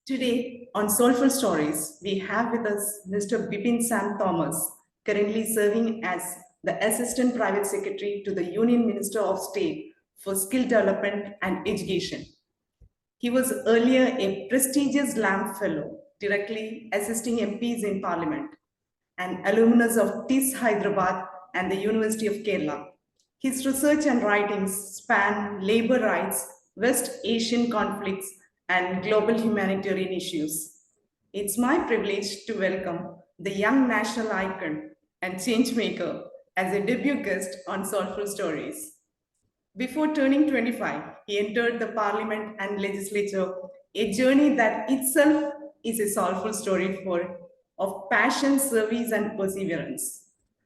Today, on Soulful Stories, we have with us Mr. Bibin Sam Thomas, currently serving as the Assistant Private Secretary to the Union Minister of State for Skill Development and Education. He was earlier a prestigious LAMP Fellow, directly assisting MPs in Parliament, an alumnus of TIS Hyderabad and the University of Kerala. His research and writings span labor rights, West Asian conflicts, and global humanitarian issues. It's my privilege to welcome the young national icon and changemaker as a debut guest on Soulful Stories. Before turning 25, he entered the parliament and legislature, a journey that itself is a soulful story of passion, service, and perseverance.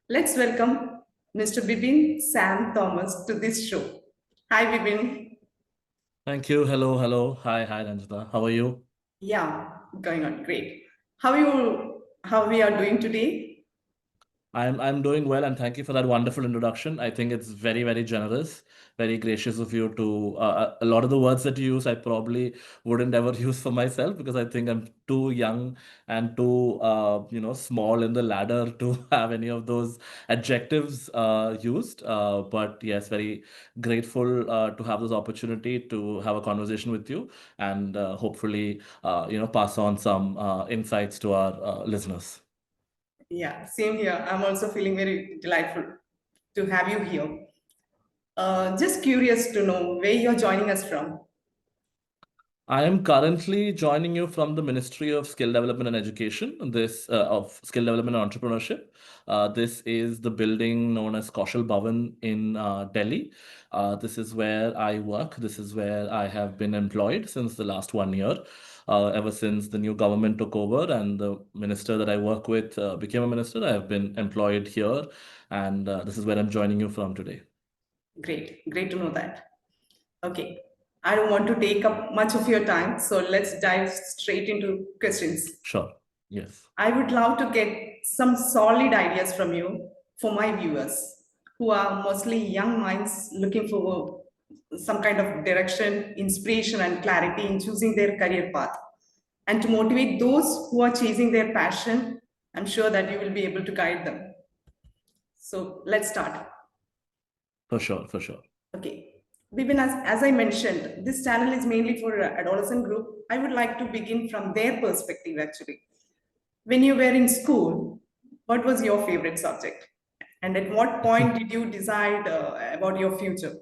Let's welcome Mr. Bibin Sam Thomas to this show. Hi, Bibin. Thank you. Hello, hello. Hi, Ranjita. How are you? Yeah, going on great. How you? How we are doing today? I'm doing well, and thank you for that wonderful introduction. I think it's very generous, very gracious of you to a lot of the words that you use, I probably wouldn't ever use for myself because I think I'm too young and too small in the ladder to have any of those adjectives used. But yes, very grateful to have this opportunity to have a conversation with you and hopefully pass on some insights to our listeners. Yeah, same here. I'm also feeling very delightful to have you here. Just curious to know where you're joining us from. I am currently joining you from the Ministry of Skill Development and Education, this of Skill Development and Entrepreneurship. This is the building known as Kaushal Bhavan in Delhi. This is where I work. This is where I have been employed since the last 1 year. Ever since the new government took over and the minister that I work with became a minister, I have been employed here, and this is where I'm joining you from today. Great, great to know that. Okay, I don't want to take up much of your time, so let's dive straight into questions. Sure. Yes. I would love to get some solid ideas from you for my viewers who are mostly young minds looking for some kind of direction, inspiration, and clarity in choosing their career path. And to motivate those who are chasing their passion, I'm sure that you will be able to guide them. So let's start. For sure. For sure. Okay. Bibin, as I mentioned, this channel is mainly for adolescent group. I would like to begin from their perspective actually. When you were in school, what was your favorite subject? And at what point did you decide about your future?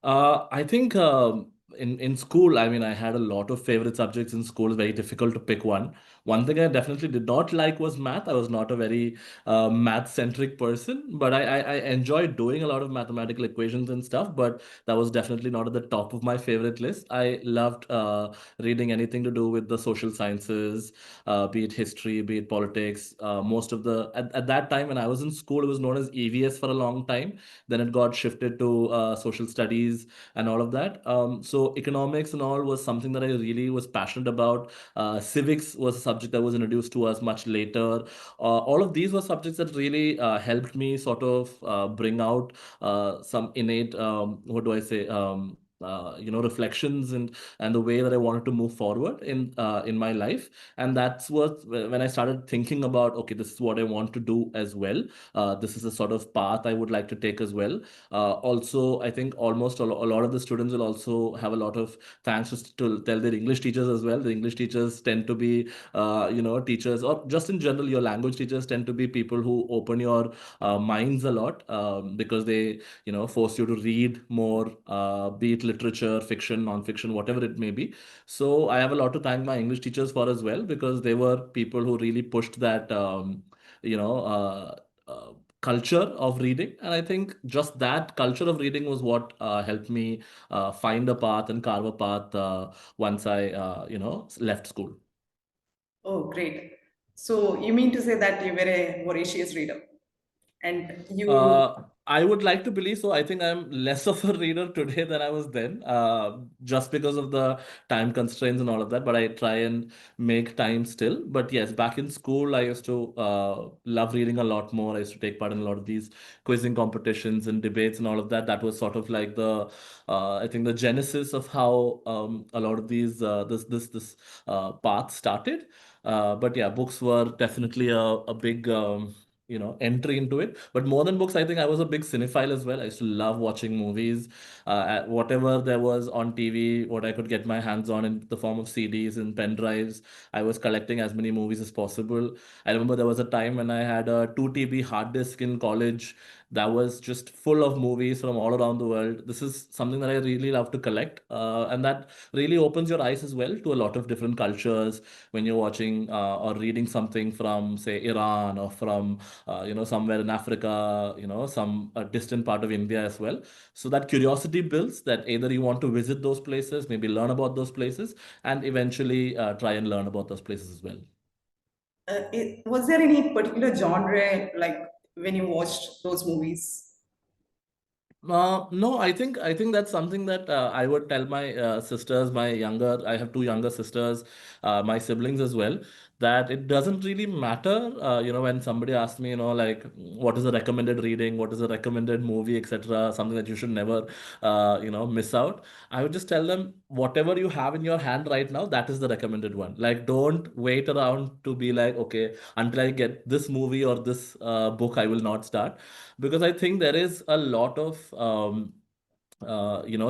I think in school, I mean, I had a lot of favorite subjects in school. It's very difficult to pick one. One thing I definitely did not like was math. I was not a very math-centric person, but I enjoyed doing a lot of mathematical equations and stuff, but that was definitely not at the top of my favorite list. I loved reading anything to do with the social sciences, be it history, be it politics. Most of at that time when I was in school, it was known as EVS for a long time. Then it got shifted to social studies and all of that. So economics and all was something that I really was passionate about. Civics was a subject that was introduced to us much later. All of these were subjects that really helped me sort of bring out some innate, what do I say? Reflections and the way that I wanted to move forward in my life, and that's what when I started thinking about, okay, this is what I want to do as well. This is the sort of path I would like to take as well. Also, I think almost a lot of the students will also have a lot of thanks to tell their English teachers as well. The English teachers tend to be, teachers, or just in general, your language teachers tend to be people who open your minds a lot because they, force you to read more, be it literature, fiction, non-fiction, whatever it may be. So I have a lot to thank my English teachers for as well because they were people who really pushed that. You know, culture of reading, and I think just that culture of reading was what helped me find a path and carve a path once I left school. Oh, great. So you mean to say that you were a voracious reader and you uh I would like to believe so. I think I'm less of a reader today than I was then, just because of the time constraints and all of that. But I try and make time still. But yes, back in school, I used to love reading a lot more. I used to take part in a lot of these quizzing competitions and debates and all of that. That was sort of like I think the genesis of how a lot of these this path started. But yeah, books were definitely a big entry into it. But more than books, I think I was a big cinephile as well. I used to love watching movies, whatever there was on TV, what I could get my hands on in the form of CDs and pen drives. I was collecting as many movies as possible. I remember there was a time when I had a 2 TB hard disk in college that was just full of movies from all around the world. This is something that I really love to collect, and that really opens your eyes as well to a lot of different cultures when you're watching or reading something from, say, Iran, or from somewhere in Africa, some distant part of India as well. So that curiosity builds that either you want to visit those places, maybe learn about those places, and eventually try and learn about those places as well. Was there any particular genre like when you watched those movies? No, I think that's something that I would tell my sisters, my younger. I have two younger sisters, my siblings as well. That it doesn't really matter, when somebody asks me, like what is a recommended reading, what is a recommended movie, etc. Something that you should never, miss out. I would just tell them whatever you have in your hand right now, that is the recommended one. Like, don't wait around to be like, okay, until I get this movie or this book, I will not start, because I think there is a lot of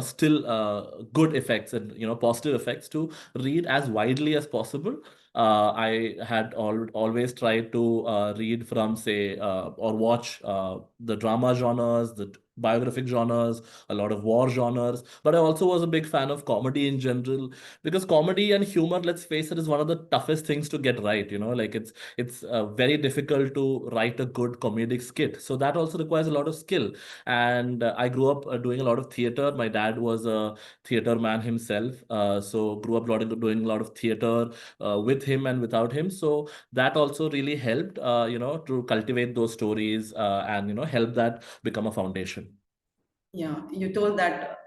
still good effects and positive effects to read as widely as possible. I had always tried to read from, say, or watch the drama genres, the biographic genres, a lot of war genres, but I also was a big fan of comedy in general, because comedy and humor, let's face it, is one of the toughest things to get right. Like, it's very difficult to write a good comedic skit, so that also requires a lot of skill. And I grew up doing a lot of theater. My dad was a theater man himself, so grew up doing a lot of theater with him and without him. So that also really helped, to cultivate those stories, and help that become a foundation. Yeah, you told that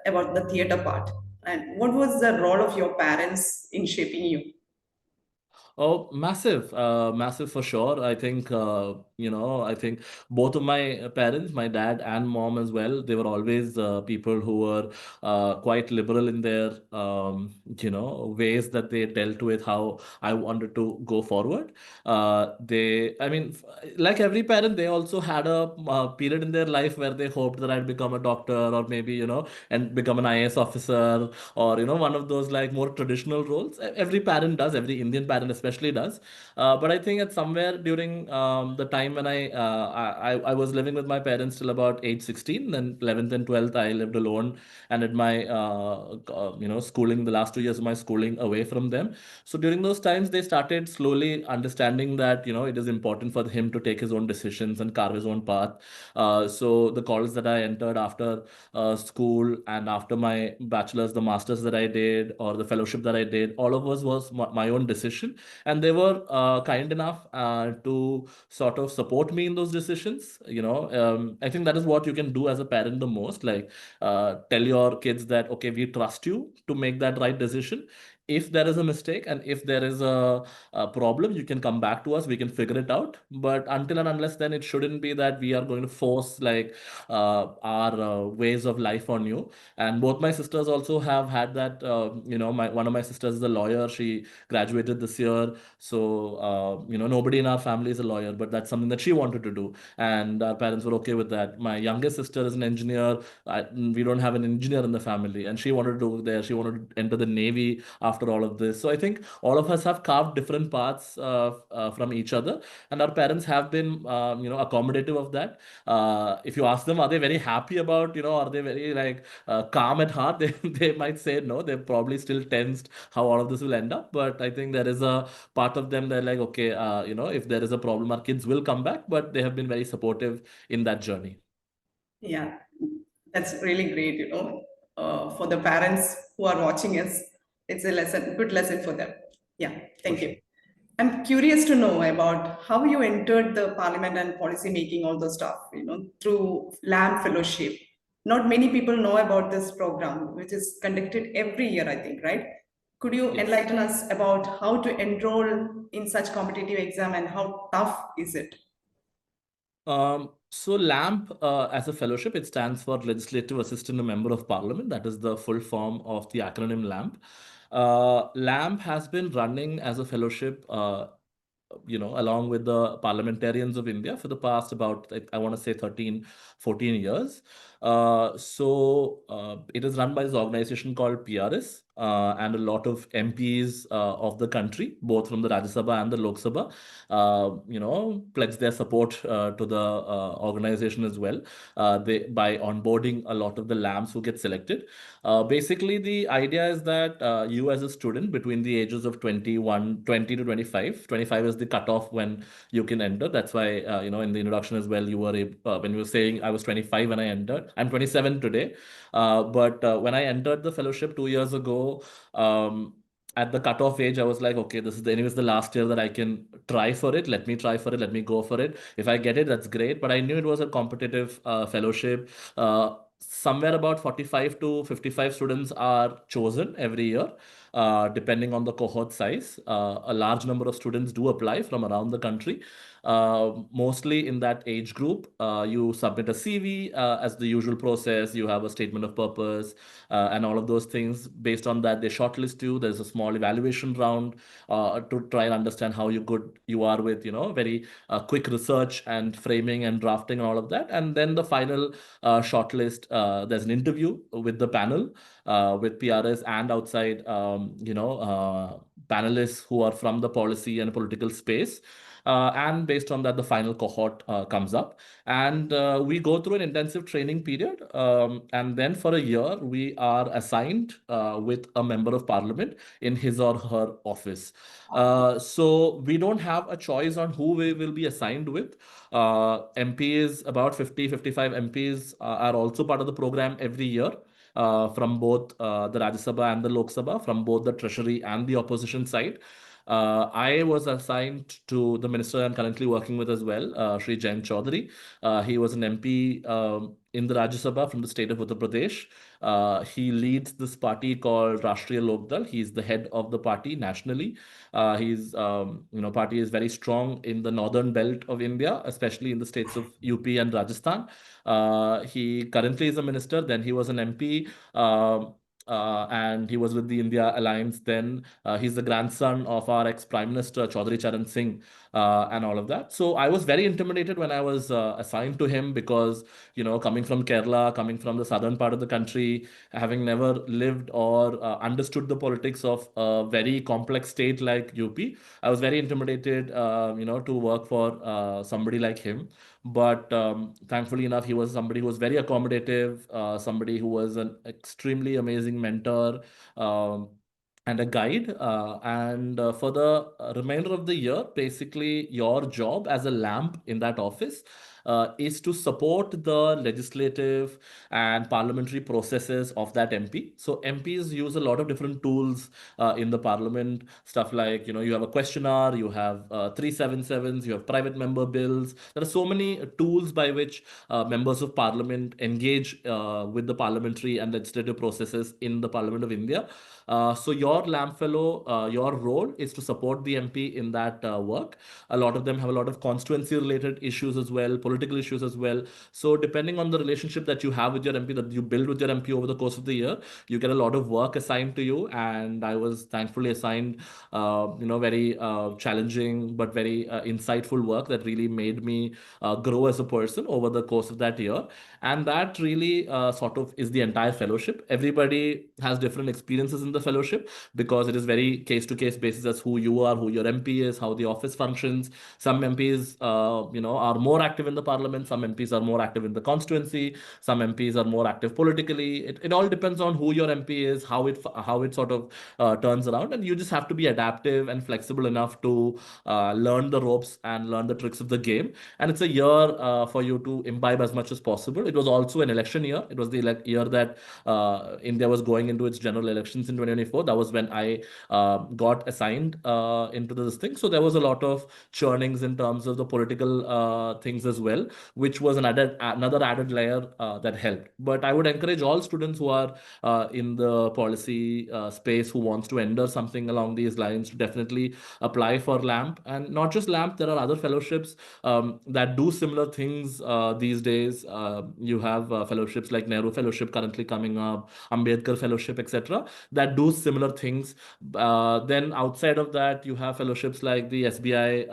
about the theater part. And what was the role of your parents in shaping you? Oh, massive, massive for sure. I think both of my parents, my dad and mom as well, they were always people who were quite liberal in their, ways that they dealt with how I wanted to go forward. I mean, like every parent, they also had a period in their life where they hoped that I'd become a doctor, or maybe, and become an IAS officer, or one of those like more traditional roles. Every parent does, every Indian parent especially does. But I think at somewhere during the time when I was living with my parents till about age 16, then 11th and 12th I lived alone, and did my schooling, the last 2 years of my schooling away from them. So during those times they started slowly understanding that it is important for him to take his own decisions and carve his own path. So the college that I entered after school, and after my bachelor's, the master's that I did, or the fellowship that I did, all of us was my own decision, and they were kind enough to sort of support me in those decisions. I think that is what you can do as a parent the most. Like, tell your kids that, okay, we trust you to make that right decision. If there is a mistake and if there is a problem, you can come back to us, we can figure it out. But until and unless then, it shouldn't be that we are going to force, like, our ways of life on you. And both my sisters also have had that. My one of my sisters is a lawyer. She graduated this year. So nobody in our family is a lawyer, but that's something that she wanted to do, and our parents were okay with that. My youngest sister is an engineer. We don't have an engineer in the family, and she wanted to do there. She wanted to enter the Navy after all of this. So I think all of us have carved different paths from each other, and our parents have been accommodative of that. If you ask them, are they very happy about, are they very, like, calm at heart? They might say no. They're probably still tensed how all of this will end up. But I think there is a part of them that, like, okay, if there is a problem, our kids will come back. But they have been very supportive in that journey. Yeah, that's really great, for the parents who are watching us. It's a lesson, good lesson for them. Yeah, For thank you. sure. I'm curious to know about how you entered the parliament and policy making, all the stuff, through LAM fellowship. Not many people know about this program, which is conducted every year, I think, right? Could you Yes. enlighten us about how to enroll in such competitive exam and how tough is it? So LAMP, as a fellowship, it stands for Legislative Assistant Member of Parliament. That is the full form of the acronym LAMP. LAMP has been running as a fellowship, along with the parliamentarians of India for the past about, I want to say 13, 14 years. It is run by this organization called PRS, and a lot of MPs of the country, both from the Rajya Sabha and the Lok Sabha, pledge their support to the organization as well. By onboarding a lot of the lambs who get selected. Basically, the idea is that you as a student between the ages of 21, 20 to 25, 25 is the cutoff when you can enter. That's why, in the introduction as well, when you were saying I was 25 when I entered, I'm 27 today. But when I entered the fellowship 2 years ago, um, at the cutoff age, I was like, okay, this is anyways the last year that I can try for it. Let me try for it. Let me go for it. If I get it, that's great. But I knew it was a competitive fellowship. Somewhere about 45 to 55 students are chosen every year, depending on the cohort size. A large number of students do apply from around the country. Mostly in that age group, you submit a CV as the usual process. You have a statement of purpose and all of those things. Based on that, they shortlist you. There's a small evaluation round to try and understand how good you are with, very quick research and framing and drafting and all of that. And then the final shortlist, there's an interview with the panel, with PRS and outside, panelists who are from the policy and political space. And based on that, the final cohort comes up. And we go through an intensive training period. And then for a year, we are assigned with a member of parliament in his or her office. So we don't have a choice on who we will be assigned with. MPs, about 50, 55 MPs are also part of the program every year. From both the Rajya Sabha and the Lok Sabha, from both the treasury and the opposition side. I was assigned to the minister I'm currently working with as well, Shri Jain Chaudhary. He was an MP in the Rajya Sabha from the state of Uttar Pradesh. He leads this party called Rashtriya Lok Dal. He's the head of the party nationally. Party is very strong in the northern belt of India, especially in the states of UP and Rajasthan. He currently is a minister. Then he was an MP. And he was with the India Alliance then. He's the grandson of our ex-Prime Minister Chaudhary Charan Singh, and all of that. So I was very intimidated when I was assigned to him because, coming from Kerala, coming from the southern part of the country, having never lived or understood the politics of a very complex state like UP, I was very intimidated, to work for somebody like him. But thankfully enough, he was somebody who was very accommodative, somebody who was an extremely amazing mentor. And a guide. And for the remainder of the year, basically, your job as a lamp in that office is to support the legislative and parliamentary processes of that MP. So MPs use a lot of different tools in the parliament, stuff like, you have a questionnaire, you have 377s, you have private member bills. There are so many tools by which members of parliament engage with the parliamentary and legislative processes in the Parliament of India. So your LAMP fellow, your role is to support the MP in that work. A lot of them have a lot of constituency related issues as well, political issues as well. So depending on the relationship that you have with your MP, that you build with your MP over the course of the year, you get a lot of work assigned to you. And I was thankfully assigned, very challenging but very insightful work that really made me grow as a person over the course of that year. And that really sort of is the entire fellowship. Everybody has different experiences in the fellowship because it is very case to case basis as who you are, who your MP is, how the office functions. Some MPs, are more active in the parliament. Some MPs are more active in the constituency. Some MPs are more active politically. It all depends on who your MP is, how it sort of turns around, and you just have to be adaptive and flexible enough to learn the ropes and learn the tricks of the game. And it's a year for you to imbibe as much as possible. It was also an election year. It was the year that India was going into its general elections in 2024. That was when I got assigned into this thing. So there was a lot of churnings in terms of the political things as well, which was another added layer that helped. But I would encourage all students who are in the policy space who wants to enter something along these lines to definitely apply for LAMP. And not just LAMP, there are other fellowships that do similar things these days. You have fellowships like Nehru Fellowship currently coming up, Ambedkar Fellowship, etc., that do similar things. Then outside of that, you have fellowships like the SBI,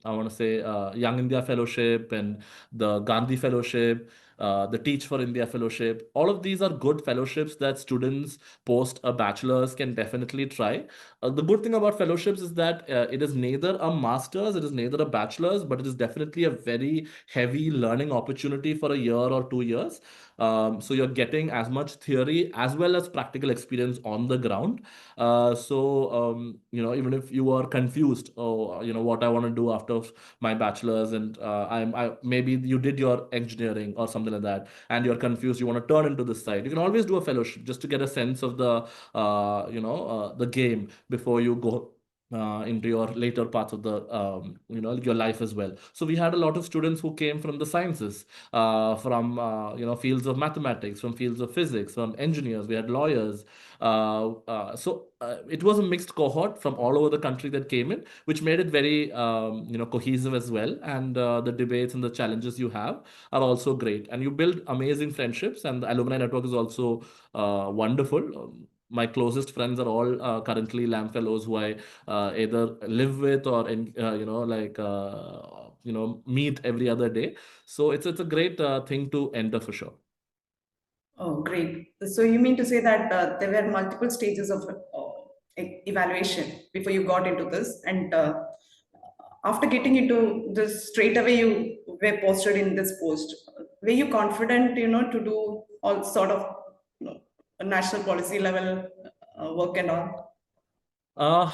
I want to say Young India Fellowship and the Gandhi Fellowship. The Teach for India Fellowship. All of these are good fellowships that students post a bachelor's can definitely try. The good thing about fellowships is that it is neither a master's, it is neither a bachelor's, but it is definitely a very heavy learning opportunity for a year or 2 years. So you're getting as much theory as well as practical experience on the ground. Even if you are confused, what I want to do after my bachelor's, and maybe you did your engineering or something like that, and you're confused, you want to turn into this side, you can always do a fellowship just to get a sense of the game before you go into your later parts of the your life as well. So we had a lot of students who came from the sciences, from fields of mathematics, from fields of physics, from engineers. We had lawyers. It was a mixed cohort from all over the country that came in, which made it very cohesive as well. And the debates and the challenges you have are also great, and you build amazing friendships. And the alumni network is also wonderful. My closest friends are all currently LAM fellows who I either live with or meet every other day. So it's a great thing to enter for sure. Oh, great. So you mean to say that there were multiple stages of evaluation before you got into this, and after getting into this, straight away you were posted in this post. Were you confident, to do all sort of, national policy level work and all? Uh,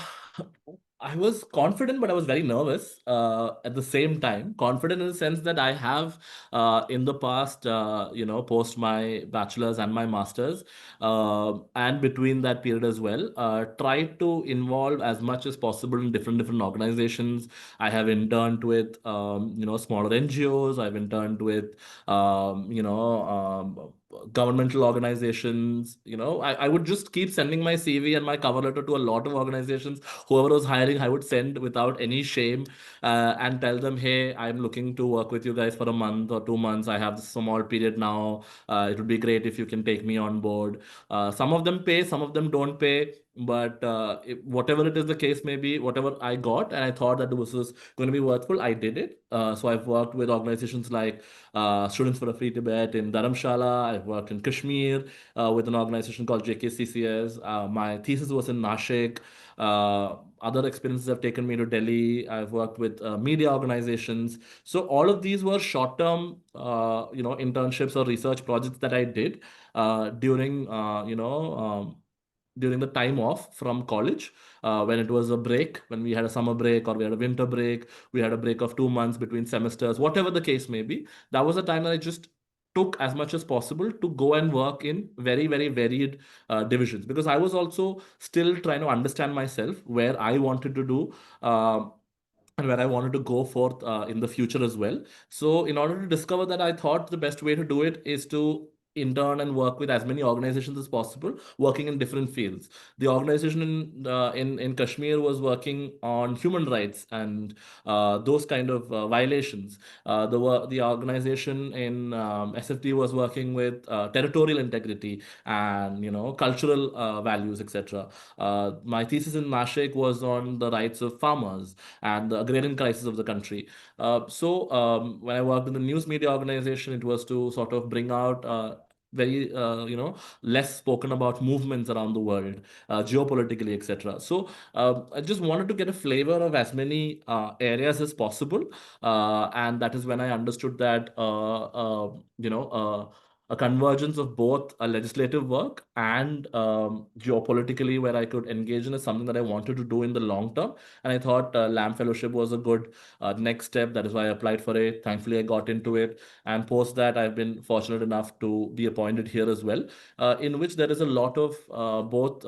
I was confident, but I was very nervous at the same time. Confident in the sense that I have, in the past, post my bachelor's and my master's, and between that period as well, tried to involve as much as possible in different organizations. I have interned with, smaller NGOs. I've interned with, governmental organizations. I would just keep sending my CV and my cover letter to a lot of organizations. Whoever was hiring, I would send without any shame, and tell them, hey, I'm looking to work with you guys for a month or 2 months. I have this small period now. It would be great if you can take me on board. Some of them pay, some of them don't pay. But whatever it is the case may be, whatever I got, and I thought that this was going to be worthful, I did it. So I've worked with organizations like Students for a Free Tibet in Dharamshala. I've worked in Kashmir with an organization called JKCCS. My thesis was in Nashik. Other experiences have taken me to Delhi. I've worked with media organizations. So all of these were short-term, internships or research projects that I did during the time off from college, when it was a break, when we had a summer break or we had a winter break, we had a break of 2 months between semesters, whatever the case may be. That was a time that I just took as much as possible to go and work in very, very varied divisions, because I was also still trying to understand myself, where I wanted to do. And where I wanted to go forth in the future as well. So, in order to discover that, I thought the best way to do it is to intern and work with as many organizations as possible, working in different fields. The organization in Kashmir was working on human rights and those kind of violations. The organization in SFT was working with territorial integrity and cultural values, etc. My thesis in Nashik was on the rights of farmers and the agrarian crisis of the country. When I worked in the news media organization, it was to sort of bring out very less spoken about movements around the world, geopolitically, etc. So I just wanted to get a flavor of as many areas as possible, and that is when I understood that a convergence of both legislative work and geopolitically where I could engage in is something that I wanted to do in the long term. And I thought LAM Fellowship was a good next step. That is why I applied for it. Thankfully, I got into it. And post that, I've been fortunate enough to be appointed here as well, in which there is a lot of both.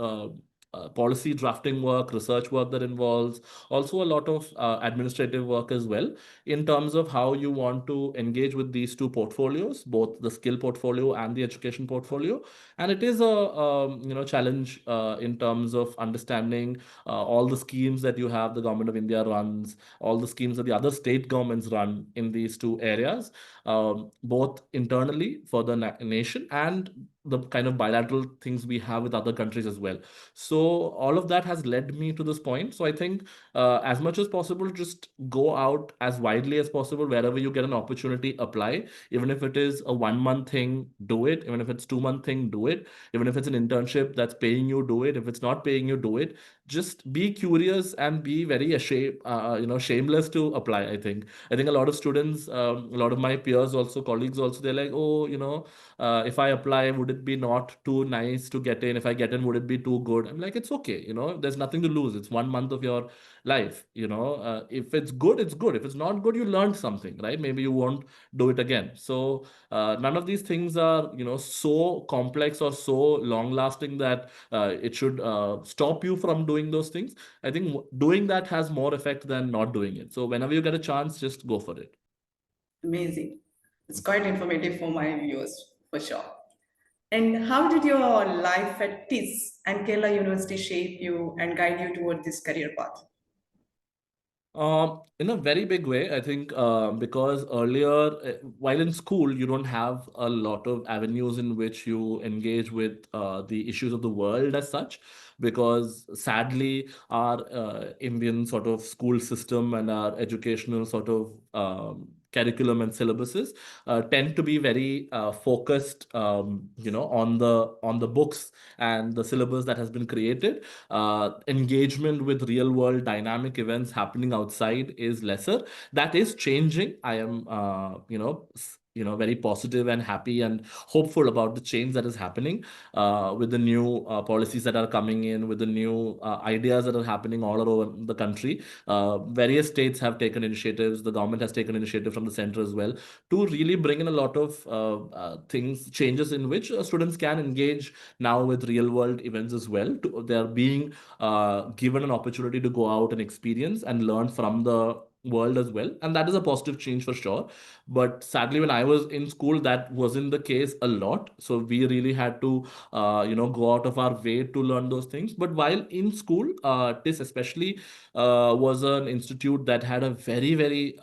Policy drafting work, research work that involves, also a lot of administrative work as well, in terms of how you want to engage with these two portfolios, both the skill portfolio and the education portfolio. And it is a challenge in terms of understanding all the schemes that you have, the government of India runs, all the schemes that the other state governments run in these two areas, both internally for the nation and the kind of bilateral things we have with other countries as well. So all of that has led me to this point. So I think as much as possible, just go out as widely as possible. Wherever you get an opportunity, apply. Even if it is a 1 month thing, do it. Even if it's 2 month thing, do it. Even if it's an internship that's paying you, do it. If it's not paying you, do it. Just be curious and be very ashamed, shameless to apply. I think a lot of students, a lot of my peers also, colleagues also, they're like, oh, if I apply, would it be not too nice to get in? If I get in, would it be too good? I'm like, it's okay. There's nothing to lose. It's 1 month of your life. If it's good, it's good. If it's not good, you learned something, right? Maybe you won't do it again. So none of these things are, so complex or so long lasting that it should stop you from doing those things. I think doing that has more effect than not doing it. So whenever you get a chance, just go for it. Amazing. It's quite informative for my viewers, for sure. And how did your life at TIS and Kerala University shape you and guide you toward this career path? In a very big way, I think, because earlier, while in school, you don't have a lot of avenues in which you engage with the issues of the world as such, because sadly, our Indian sort of school system and our educational sort of curriculum and syllabuses tend to be very focused, on the books and the syllabus that has been created. Engagement with real world dynamic events happening outside is lesser. That is changing. I am very positive and happy and hopeful about the change that is happening with the new policies that are coming in, with the new ideas that are happening all over the country. Various states have taken initiatives. The government has taken initiative from the center as well to really bring in a lot of changes in which students can engage now with real world events as well. They are being given an opportunity to go out and experience and learn from the world as well, and that is a positive change for sure. But sadly, when I was in school, that wasn't the case a lot, so we really had to go out of our way to learn those things. But while in school, this especially was an institute that had a very very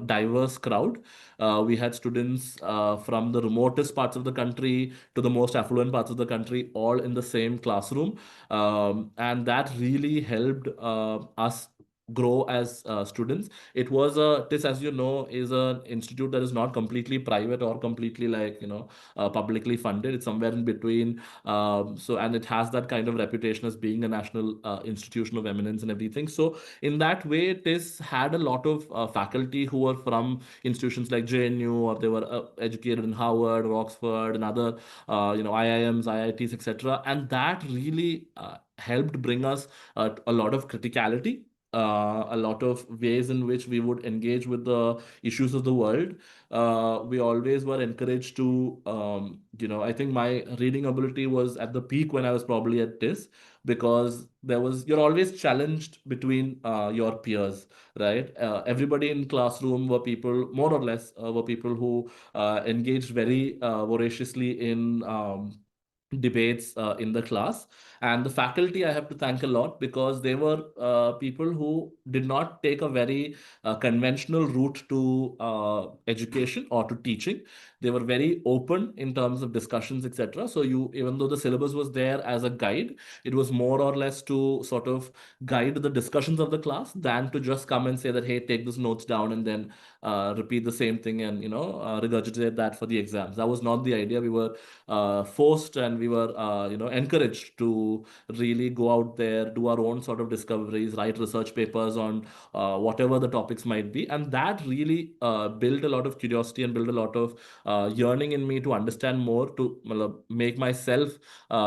diverse crowd. We had students from the remotest parts of the country to the most affluent parts of the country, all in the same classroom. And that really helped us grow as students. It was this, as you know, is an institute that is not completely private or completely like publicly funded. It's somewhere in between. And it has that kind of reputation as being a national institution of eminence and everything. So in that way, it is had a lot of faculty who were from institutions like JNU, or they were educated in Harvard or Oxford and other IIMs, IITs, etc. And that really helped bring us a lot of criticality, a lot of ways in which we would engage with the issues of the world. We always were encouraged to, I think my reading ability was at the peak when I was probably at this, because you're always challenged between your peers, right? Everybody in classroom were people, more or less, were people who engaged very voraciously in debates in the class. And the faculty I have to thank a lot, because they were people who did not take a very conventional route to education or to teaching. They were very open in terms of discussions, etc. So you, even though the syllabus was there as a guide, it was more or less to sort of guide the discussions of the class than to just come and say that, hey, take this notes down and then repeat the same thing and regurgitate that for the exams. That was not the idea. We were forced and we were encouraged to really go out there, do our own sort of discoveries, write research papers on whatever the topics might be, and that really built a lot of curiosity and built a lot of yearning in me to understand more, to make myself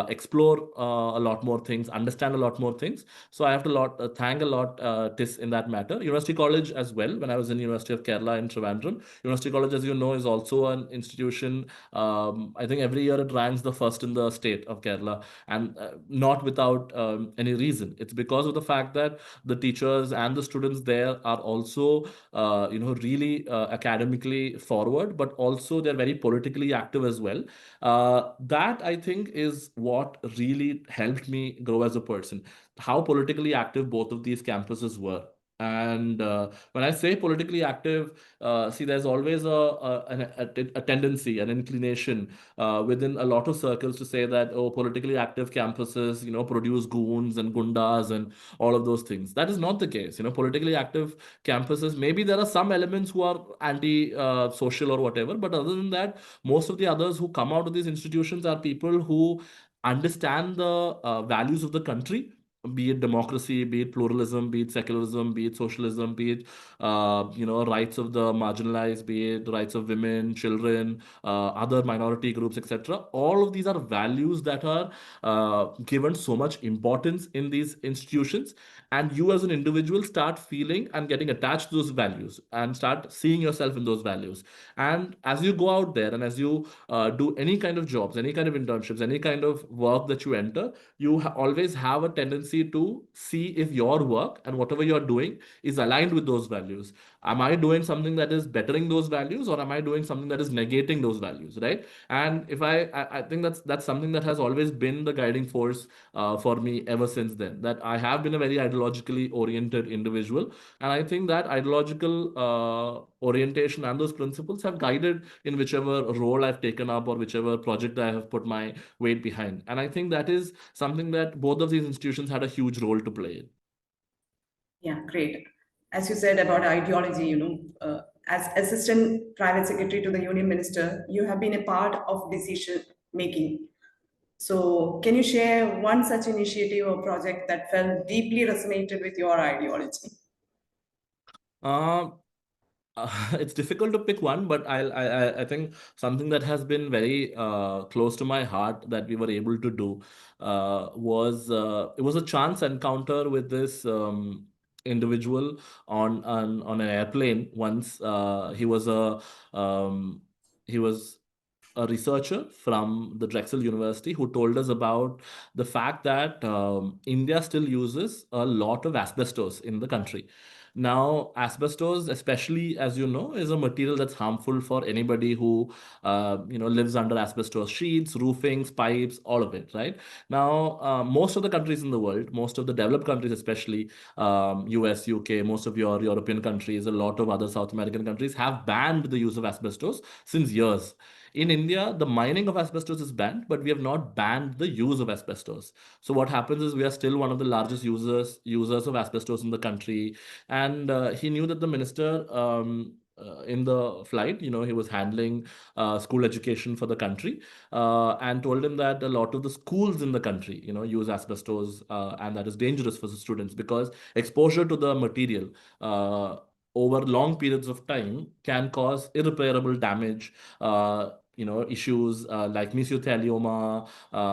explore a lot more things, understand a lot more things. So I have to thank a lot TIS in that matter. University College as well. When I was in University of Kerala in Trivandrum, University College, as you know, is also an institution. I think every year it ranks the first in the state of Kerala, and not without any reason. It's because of the fact that the teachers and the students there are also really academically forward, but also they're very politically active as well. That I think is what really helped me grow as a person, how politically active both of these campuses were. And when I say politically active, see, there's always a tendency, an inclination within a lot of circles to say that, oh, politically active campuses, produce goons and gundas and all of those things. That is not the case. Politically active campuses, maybe there are some elements who are anti-social or whatever, but other than that, most of the others who come out of these institutions are people who understand the values of the country, be it democracy, be it pluralism, be it secularism, be it socialism, be it rights of the marginalized, be it rights of women, children, other minority groups, etc. All of these are values that are given so much importance in these institutions, and you as an individual start feeling and getting attached to those values and start seeing yourself in those values. And as you go out there and as you do any kind of jobs, any kind of internships, any kind of work that you enter, you always have a tendency to see if your work and whatever you're doing is aligned with those values. Am I doing something that is bettering those values, or am I doing something that is negating those values, right? And if I think that's something that has always been the guiding force for me ever since then, that I have been a very ideologically oriented individual, and I think that ideological orientation and those principles have guided in whichever role I've taken up or whichever project I have put my weight behind. And I think that is something that both of these institutions had a huge role to play in. Yeah, great. As you said about ideology, as assistant private secretary to the union minister, you have been a part of decision making. So, can you share one such initiative or project that felt deeply resonated with your ideology? Um, it's difficult to pick one, but I think something that has been very close to my heart that we were able to do was it was a chance encounter with this individual on an airplane once. Um, he was a researcher from the Drexel University who told us about the fact that India still uses a lot of asbestos in the country. Now, asbestos, especially as you know, is a material that's harmful for anybody who lives under asbestos sheets, roofings, pipes, all of it, right? Now, most of the countries in the world, most of the developed countries, especially US, UK, most of your European countries, a lot of other South American countries have banned the use of asbestos since years. In India, the mining of asbestos is banned, but we have not banned the use of asbestos. So what happens is we are still one of the largest users of asbestos in the country. And he knew that the minister in the flight, he was handling school education for the country, and told him that a lot of the schools in the country, use asbestos, and that is dangerous for the students because exposure to the material over long periods of time can cause irreparable damage. Issues like mesothelioma,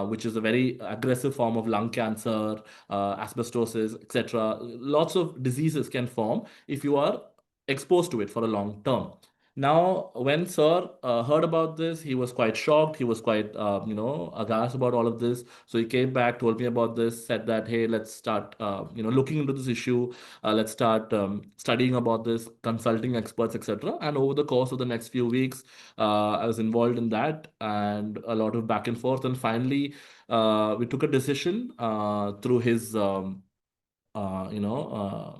which is a very aggressive form of lung cancer, asbestosis, etc. Lots of diseases can form if you are exposed to it for a long term. Now, when Sir heard about this, he was quite shocked. He was quite, aghast about all of this. So he came back, told me about this, said that, hey, let's start, looking into this issue. Let's start studying about this, consulting experts, etc. And over the course of the next few weeks, I was involved in that and a lot of back and forth. And finally, we took a decision through his, uh, you know, uh,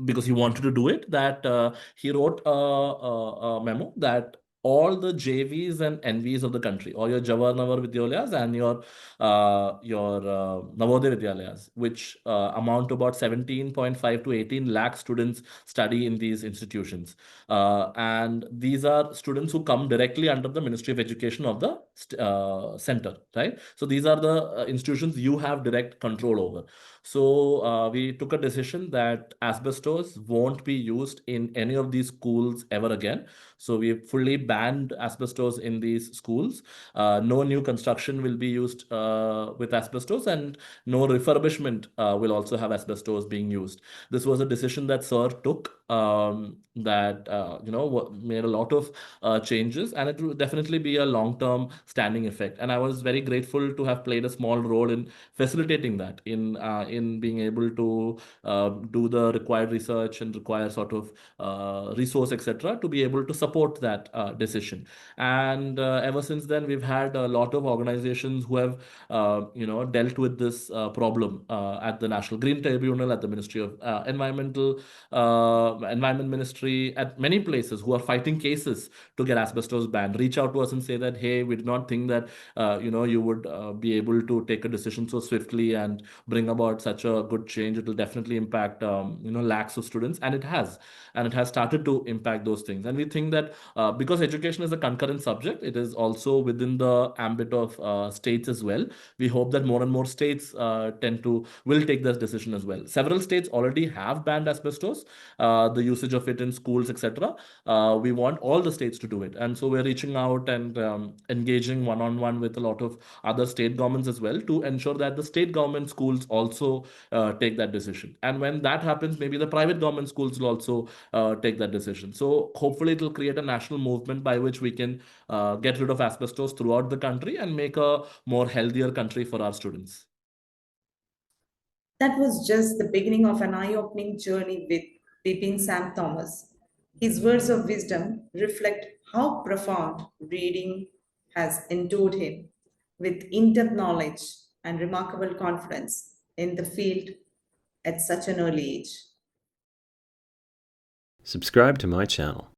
because he wanted to do it, that he wrote a memo that all the JVs and NVs of the country, or your Jawaharlal Vidyalayas and your Navodaya Vidyalayas, which amount to about 17.5 to 18 lakh students study in these institutions. And these are students who come directly under the Ministry of Education of the center, right? So these are the institutions you have direct control over. So we took a decision that asbestos won't be used in any of these schools ever again. So we've fully banned asbestos in these schools. No new construction will be used with asbestos, and no refurbishment will also have asbestos being used. This was a decision that Sir took, that made a lot of changes, and it will definitely be a long-term standing effect. And I was very grateful to have played a small role in facilitating that, in being able to do the required research and require sort of resource, etc., to be able to support that decision. And ever since then, we've had a lot of organizations who have dealt with this problem at the National Green Tribunal, at the Ministry of Environment Ministry, at many places, who are fighting cases to get asbestos banned, reach out to us and say that, hey, we did not think that you would be able to take a decision so swiftly and bring about such a good change. It will definitely impact lakhs of students, and it has. And it has started to impact those things. And we think that because education is a concurrent subject, it is also within the ambit of states as well. We hope that more and more states will take this decision as well. Several states already have banned asbestos, the usage of it in schools, etc. We want all the states to do it. And so we're reaching out and engaging one-on-one with a lot of other state governments as well, to ensure that the state government schools also take that decision. And when that happens, maybe the private government schools will also take that decision. So hopefully it will create a national movement by which we can get rid of asbestos throughout the country and make a more healthier country for our students. That was just the beginning of an eye-opening journey with Bibin Sam Thomas. His words of wisdom reflect how profound reading has endured him, with in-depth knowledge and remarkable confidence in the field at such an early age. Subscribe to my channel.